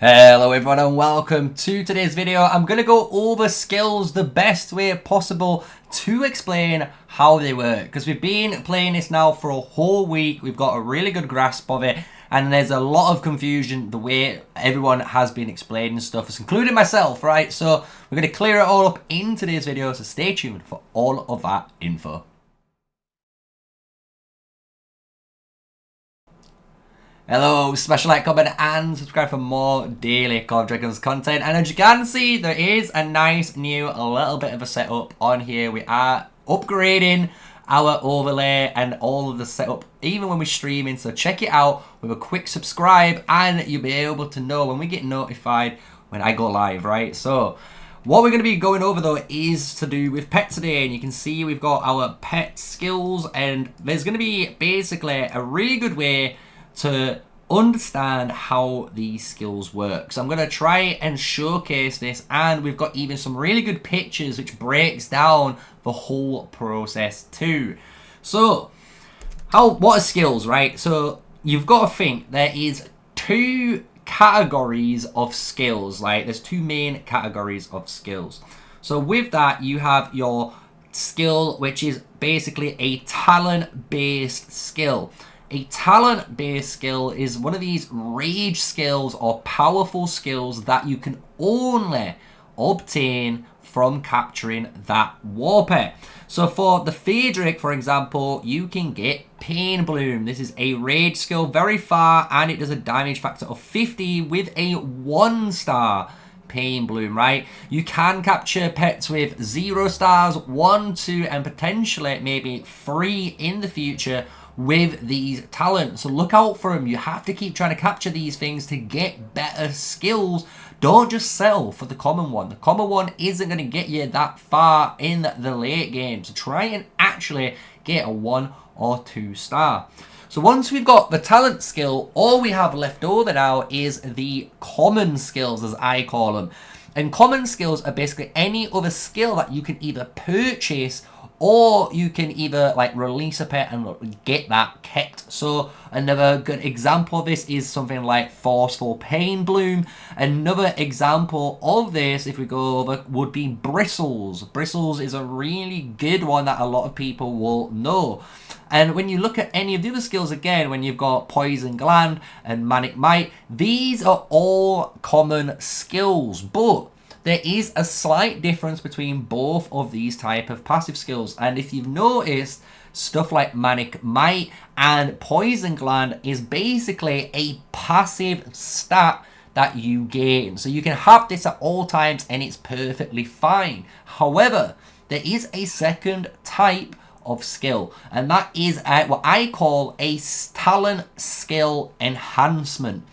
Hello everyone and welcome to today's video. I'm going to go over skills the best way possible to explain how they work, because we've been playing this now for a whole week. We've got a really good grasp of it and there's a lot of confusion the way everyone has been explaining stuff, including myself, right? So we're going to clear it all up in today's video, so stay tuned for all of that info. Hello, smash a like, comment and subscribe for more daily Call of Dragons content. And as you can see, there is a nice new little bit of a setup on here. We are upgrading our overlay and all of the setup even when we're streaming, so check it out with a quick subscribe and you'll be able to know when we get notified when I go live, right? So what we're going to be going over though is to do with pets today, and you can see we've got our pet skills, and there's going to be basically a really good way to understand how these skills work. So I'm going to try and showcase this, and we've got even some really good pictures which breaks down the whole process too. So what are skills, right? So you've got to think there is two categories of skills, like there's two main categories of skills. So with that you have your skill, which is basically a talent based skill. A talent-based skill is one of these rage skills or powerful skills that you can only obtain from capturing that Warpet. So for the Phaedric, for example, you can get Pain Bloom. This is a rage skill, very far, and it does a damage factor of 50 with a 1-star Pain Bloom, right? You can capture pets with 0 stars, 1, 2, and potentially maybe 3 in the future with these talents. So look out for them. You have to keep trying to capture these things to get better skills. Don't just settle for the common one. The common one isn't going to get you that far in the late game. So try and actually get a 1 or 2 star. So once we've got the talent skill, all we have left over now is the common skills, as I call them. And common skills are basically any other skill that you can either purchase or you can either like release a pet and get that kept. So another good example of this is something like Forceful Pain Bloom. Another example of this, if we go over, would be Bristles. Bristles is a really good one that a lot of people will know. And when you look at any of the other skills, again, when you've got Poison Gland and Manic Might, these are all common skills, but there is a slight difference between both of these type of passive skills. And if you've noticed, stuff like Manic Might and Poison Gland is basically a passive stat that you gain. So you can have this at all times and it's perfectly fine. However, there is a second type of skill, and that is what I call a talent skill enhancement.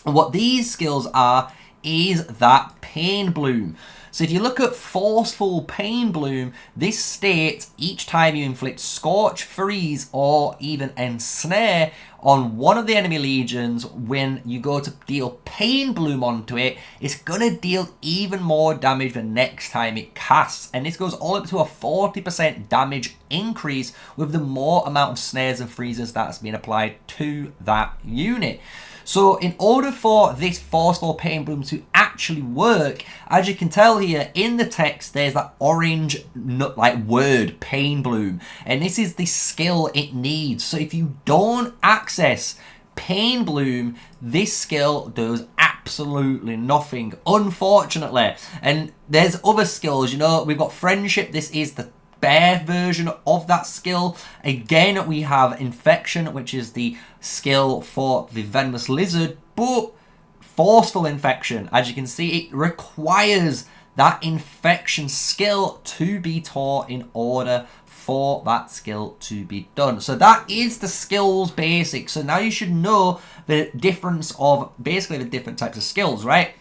And what these skills are is that Pain Bloom. So if you look at Forceful Pain Bloom, this states each time you inflict Scorch, Freeze, or even Ensnare on one of the enemy legions, when you go to deal Pain Bloom onto it, it's going to deal even more damage the next time it casts. And this goes all up to a 40% damage increase with the more amount of snares and freezes that's been applied to that unit. So in order for this Forceful Pain Bloom to actually work, as you can tell here in the text, there's that orange word, Pain Bloom. And this is the skill it needs. So if you don't access Pain Bloom, this skill does absolutely nothing, unfortunately. And there's other skills, you know, we've got Friendship. This is the bear version of that skill. Again, we have Infection, which is the skill for the Venomous Lizard, but Forceful Infection, as you can see, it requires that Infection skill to be taught in order for that skill to be done. So that is the skills basics. So now you should know the difference of basically the different types of skills, right?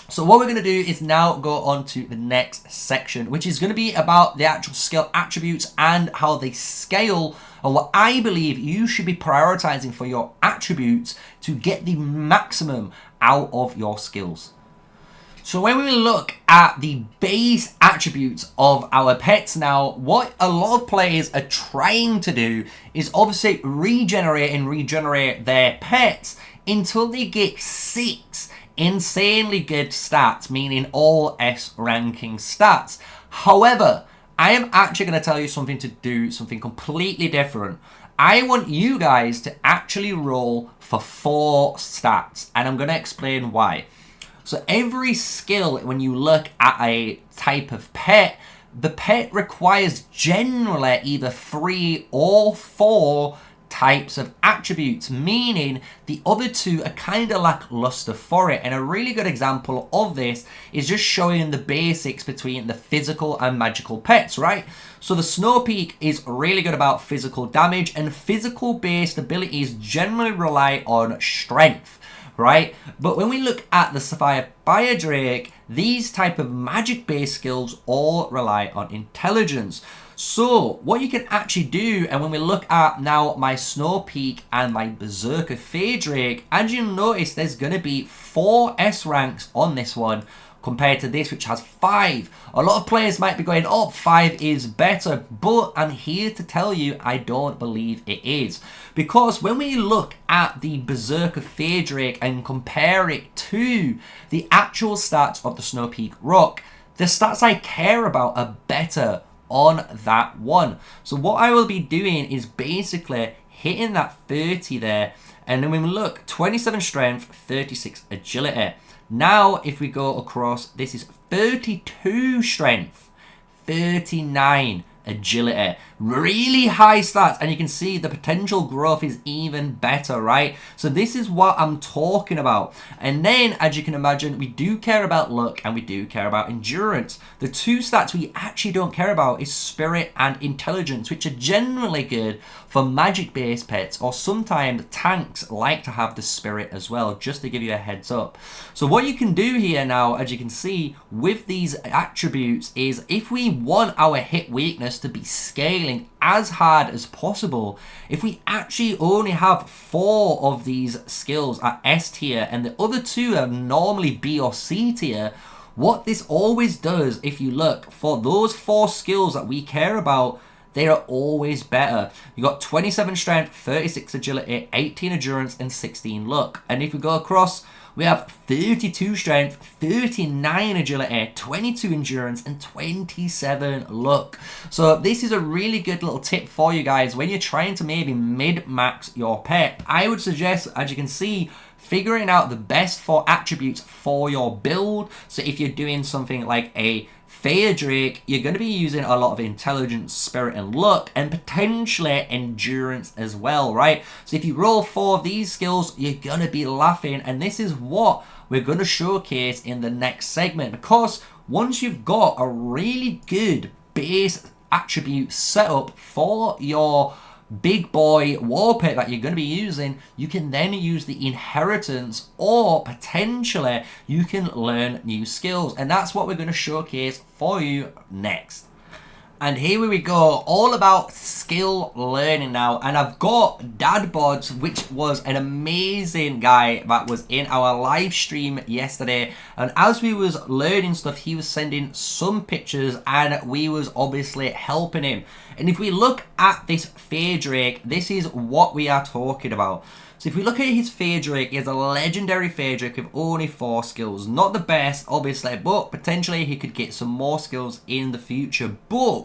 So what we're going to do is now go on to the next section, which is going to be about the actual skill attributes and how they scale, and what I believe you should be prioritizing for your attributes to get the maximum out of your skills. So when we look at the base attributes of our pets now, what a lot of players are trying to do is obviously regenerate their pets until they get 6 insanely good stats, meaning all S ranking stats. However, I am actually going to tell you something to do, something completely different. I want you guys to actually roll for 4 stats, and I'm going to explain why. So every skill, when you look at a type of pet, the pet requires generally either 3 or 4 types of attributes, meaning the other 2 are kind of lackluster for it. And a really good example of this is just showing the basics between the physical and magical pets, right? So the Snowpeak is really good about physical damage, and physical based abilities generally rely on strength, right? But when we look at the Sapphire Fire Drake, these type of magic based skills all rely on intelligence. So what you can actually do, and when we look at now my Snowpeak and my Berserker Fey Drake, as you'll notice, there's going to be 4 S ranks on this one compared to this, which has 5. A lot of players might be going, oh, 5 is better, but I'm here to tell you I don't believe it is. Because when we look at the Berserker Fey Drake and compare it to the actual stats of the Snowpeak Rock, the stats I care about are better on that one. So what I will be doing is basically hitting that 30 there, and then when we look, 27 strength, 36 agility. Now if we go across, this is 32 strength, 39 agility. Really high stats, and you can see the potential growth is even better, right? So this is what I'm talking about. And then, as you can imagine, we do care about luck and we do care about endurance. The 2 stats we actually don't care about is spirit and intelligence, which are generally good for magic based pets, or sometimes tanks like to have the spirit as well, just to give you a heads up. So what you can do here now, as you can see with these attributes, is if we want our hit weakness to be scaling as hard as possible, if we actually only have 4 of these skills at S tier and the other 2 are normally B or C tier, what this always does, if you look for those 4 skills that we care about, they are always better. You got 27 strength, 36 agility, 18 endurance, and 16 luck. And if we go across, we have 32 strength, 39 agility, 22 endurance, and 27 luck. So this is a really good little tip for you guys when you're trying to maybe mid-max your pet. I would suggest, as you can see, figuring out the best 4 attributes for your build. So if you're doing something like a Fey Drake, you're going to be using a lot of intelligence, spirit, and luck, and potentially endurance as well, right? So if you roll 4 of these skills, you're going to be laughing, and this is what we're going to showcase in the next segment, because once you've got a really good base attribute set up for your big boy Warpet that you're going to be using, you can then use the inheritance, or potentially you can learn new skills, and that's what we're going to showcase for you next. And here we go, all about skill learning now. And I've got Dadbods, which was an amazing guy that was in our live stream yesterday. And as we was learning stuff, he was sending some pictures and we was obviously helping him. And if we look at this Fey Drake, this is what we are talking about. So if we look at his Fey Drake, he has a legendary Fey Drake with only 4 skills. Not the best, obviously, but potentially he could get some more skills in the future. But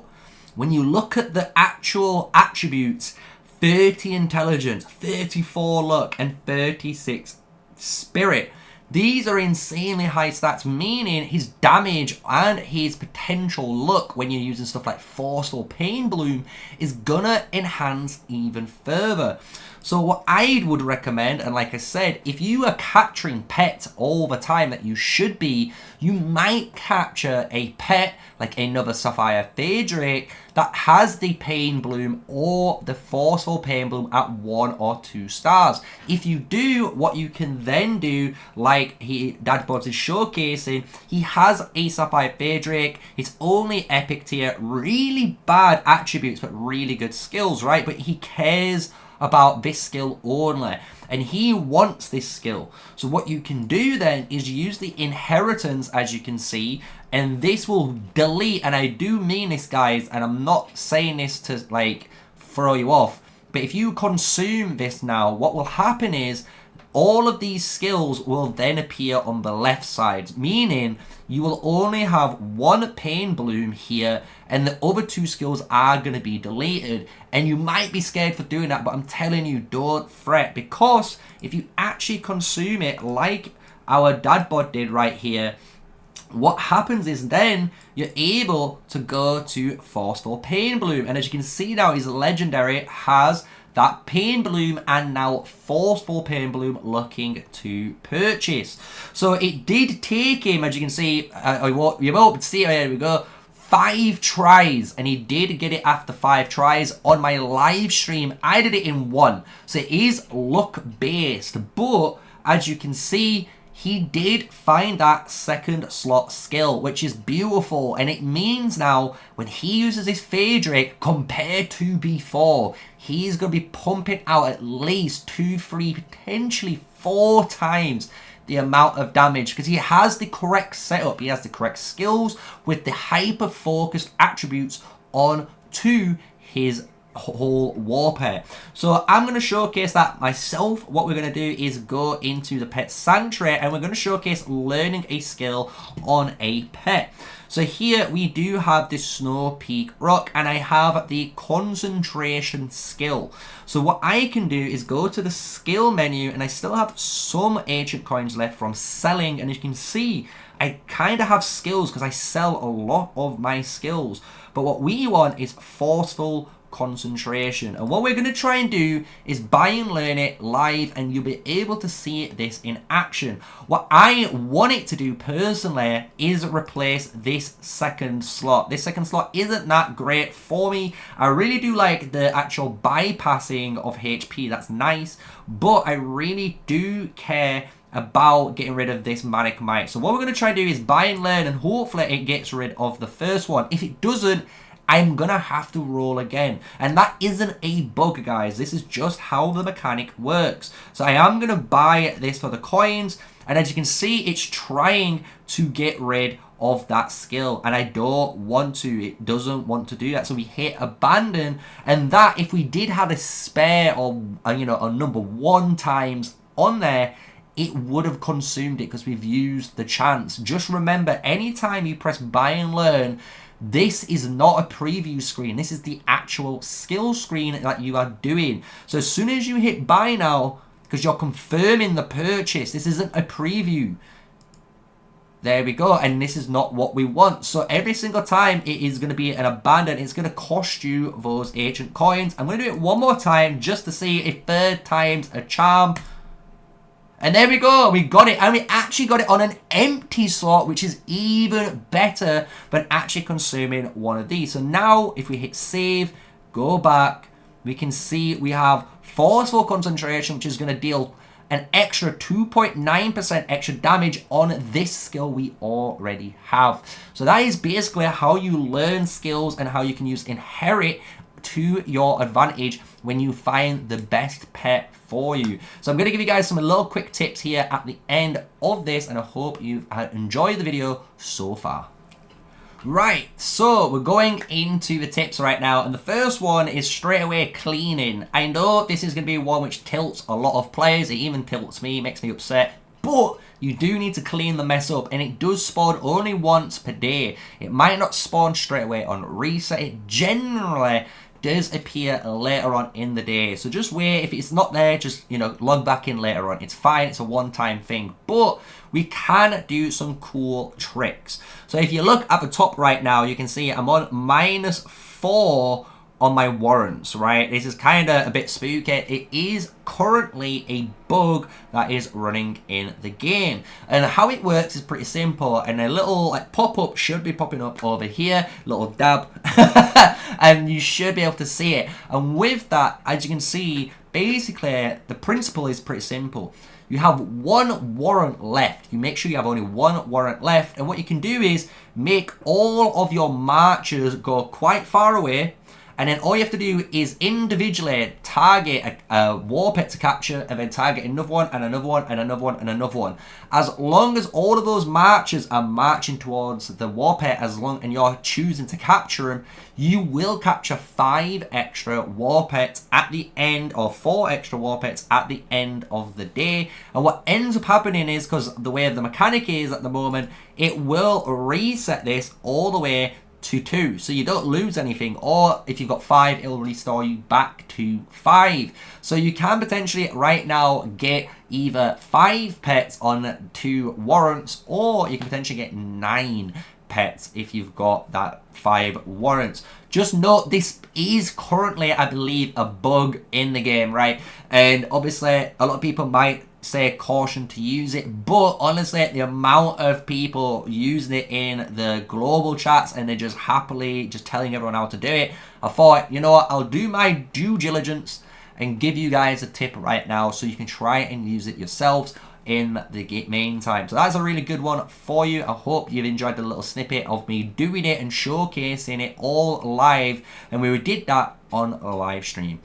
when you look at the actual attributes, 30 intelligence, 34 luck, and 36 spirit, these are insanely high stats, meaning his damage and his potential luck when you're using stuff like Forceful Pain Bloom is gonna enhance even further. So what I would recommend, and like I said, if you are capturing pets all the time that you should be, you might capture a pet like another Sapphire Fey Drake that has the Pain Bloom or the Forceful Pain Bloom at 1 or 2 stars. If you do, what you can then do, like Dadbods is showcasing, he has a Sapphire Fey Drake, it's only epic tier, really bad attributes but really good skills, right? But he cares about this skill only, and he wants this skill. So what you can do then is use the inheritance, as you can see, and this will delete, and I do mean this, guys, and I'm not saying this to like throw you off, but if you consume this now, what will happen is all of these skills will then appear on the left side, meaning you will only have one pain bloom here and the other two skills are going to be deleted. And you might be scared for doing that, but I'm telling you, don't fret, because if you actually consume it like our dad bod did right here, what happens is then you're able to go to Forceful Pain Bloom. And as you can see now, his legendary has that Pain Bloom and now Forceful Pain Bloom looking to purchase. So it did take him, as you can see, you're able to see it, here we go, 5 tries, and he did get it after 5 tries. On my live stream, I did it in 1. So it is luck based, but as you can see, he did find that second slot skill, which is beautiful. And it means now when he uses his Phaedric compared to before, he's going to be pumping out at least 2, 3, potentially 4 times the amount of damage, because he has the correct setup. He has the correct skills with the hyper-focused attributes on to his whole Warpet. So I'm going to showcase that myself. What we're going to do is go into the Pet Sanctuary and we're going to showcase learning a skill on a pet. So here we do have the Snow Peak Rock and I have the concentration skill. So what I can do is go to the skill menu, and I still have some ancient coins left from selling, and as you can see, I kind of have skills because I sell a lot of my skills. But what we want is forceful concentration, and what we're going to try and do is buy and learn it live, and you'll be able to see this in action. What I want it to do personally is replace this second slot. This second slot isn't that great for me. I really do like the actual bypassing of HP, that's nice, but I really do care about getting rid of this Manic Mite. So what we're going to try and do is buy and learn, and hopefully it gets rid of the first one. If it doesn't, I'm gonna have to roll again. And that isn't a bug, guys. This is just how the mechanic works. So I am gonna buy this for the coins, and as you can see, it's trying to get rid of that skill, and I don't want to. It doesn't want to do that. So we hit abandon, and that, if we did have a spare or a number 1 times on there, it would have consumed it because we've used the chance. Just remember, anytime you press buy and learn, this is not a preview screen. This is the actual skill screen that you are doing. So as soon as you hit buy now, because you're confirming the purchase, this isn't a preview. There we go. And this is not what we want. So every single time it is going to be an abandon. It's going to cost you those ancient coins. I'm going to do it one more time just to see if 3rd time's a charm. And there we go, we got it, and we actually got it on an empty slot, which is even better than actually consuming one of these. So now, if we hit save, go back, we can see we have Forceful Concentration, which is going to deal an extra 2.9% extra damage on this skill we already have. So that is basically how you learn skills and how you can use Inherit to your advantage when you find the best pet for you. So I'm going to give you guys some little quick tips here at the end of this, and I hope you've enjoyed the video so far. Right, so we're going into the tips right now, and the first one is straight away cleaning. I know this is going to be one which tilts a lot of players. It even tilts me, makes me upset, but you do need to clean the mess up, and it does spawn only once per day. It might not spawn straight away on reset. It generally does appear later on in the day, so just wait. If it's not there, just log back in later on. It's fine, it's a one-time thing, but we can do some cool tricks. So if you look at the top right now, you can see I'm on -4 on my warrants, right? This is kind of a bit spooky. It is currently a bug that is running in the game, and how it works is pretty simple, and a little pop-up should be popping up over here, little dab and you should be able to see it. And with that, as you can see, basically the principle is pretty simple. You have 1 warrant left. You make sure you have only 1 warrant left, and what you can do is make all of your marchers go quite far away, And then all you have to do is individually target a Warpet to capture, and then target another one, and another one, and another one, and another one. As long as all of those marchers are marching towards the Warpet, and you're choosing to capture them, you will capture 5 extra Warpets at the end, or 4 extra Warpets at the end of the day. And what ends up happening is, because the way the mechanic is at the moment, it will reset this all the way to 2, so you don't lose anything. Or if you've got 5, it'll restore you back to 5. So you can potentially right now get either 5 pets on 2 warrants, or you can potentially get 9 pets if you've got that 5 warrants. Just note, this is currently, I believe, a bug in the game, right? And obviously a lot of people might say caution to use it, but honestly, the amount of people using it in the global chats and they're just happily just telling everyone how to do it, I thought, you know what, I'll do my due diligence and give you guys a tip right now so you can try and use it yourselves in the meantime. So that's a really good one for you. I hope you've enjoyed the little snippet of me doing it and showcasing it all live, and we did that on a live stream.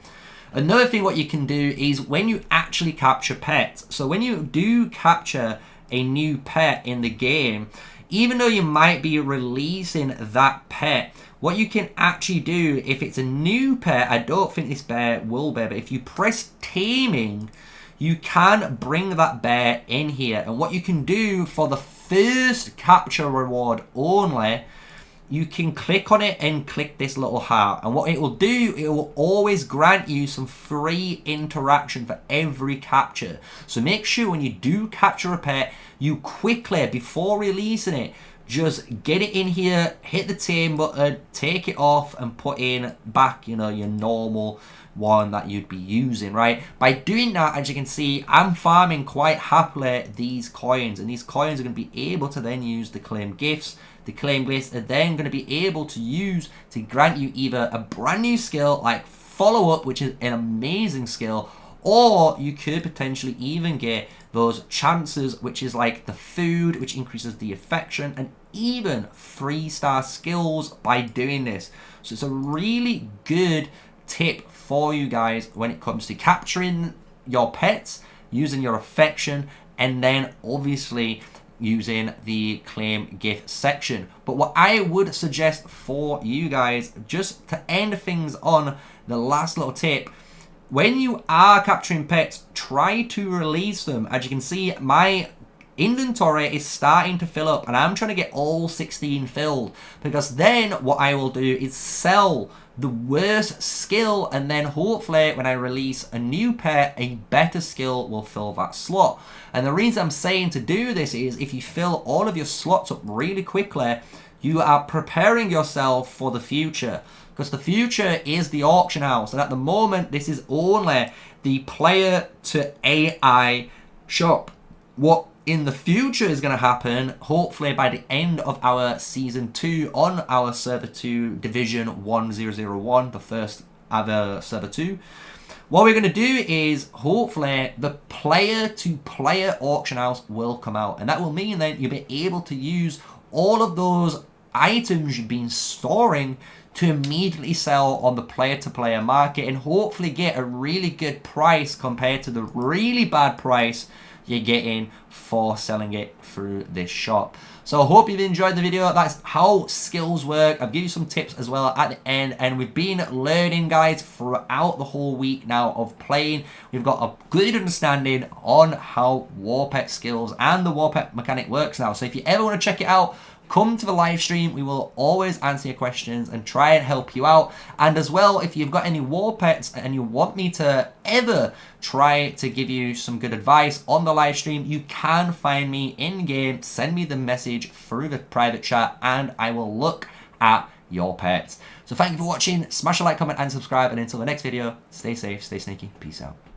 Another thing what you can do is when you actually capture pets, so when you do capture a new pet in the game, even though you might be releasing that pet, what you can actually do, if it's a new pet, I don't think this bear will be, but if you press taming, you can bring that bear in here. And what you can do for the first capture reward only, you can click on it and click this little heart, and what it will do, it will always grant you some free interaction for every capture. So make sure when you do capture a pet, you quickly, before releasing it, just get it in here, hit the tame button, take it off, and put in back, you know, your normal one that you'd be using, right? By doing that, as you can see, I'm farming quite happily these coins, and these coins are going to be able to then use the claim gifts. The claim gifts are then going to be able to use to grant you either a brand new skill like follow up, which is an amazing skill, or you could potentially even get those chances, which is like the food, which increases the affection, and even 3-star skills by doing this. So it's a really good tip for you guys when it comes to capturing your pets, using your affection, and then obviously using the claim gift section. But what I would suggest for you guys, just to end things on the last little tip, when you are capturing pets, try to release them. As you can see, my inventory is starting to fill up, and I'm trying to get all 16 filled, because then what I will do is sell the worst skill, and then hopefully when I release a new pet, a better skill will fill that slot. And the reason I'm saying to do this is, if you fill all of your slots up really quickly, you are preparing yourself for the future, because the future is the auction house, and at the moment this is only the player to AI shop. What in the future is going to happen, hopefully by the end of our season 2 on our server 2 division 1001, the first ever server 2, what we're going to do is hopefully the player to player auction house will come out, and that will mean that you'll be able to use all of those items you've been storing to immediately sell on the player to player market, and hopefully get a really good price compared to the really bad price you're getting for selling it through this shop. So I hope you've enjoyed the video. That's how skills work. I'll give you some tips as well at the end, and we've been learning, guys, throughout the whole week now of playing. We've got a good understanding on how Warpet skills and the Warpet mechanic works now. So if you ever want to check it out, come to the live stream. We will always answer your questions and try and help you out. And as well, if you've got any Warpets and you want me to ever try to give you some good advice on the live stream, you can find me in game. Send me the message through the private chat and I will look at your pets. So thank you for watching. Smash a like, comment and subscribe. And until the next video, stay safe, stay sneaky. Peace out.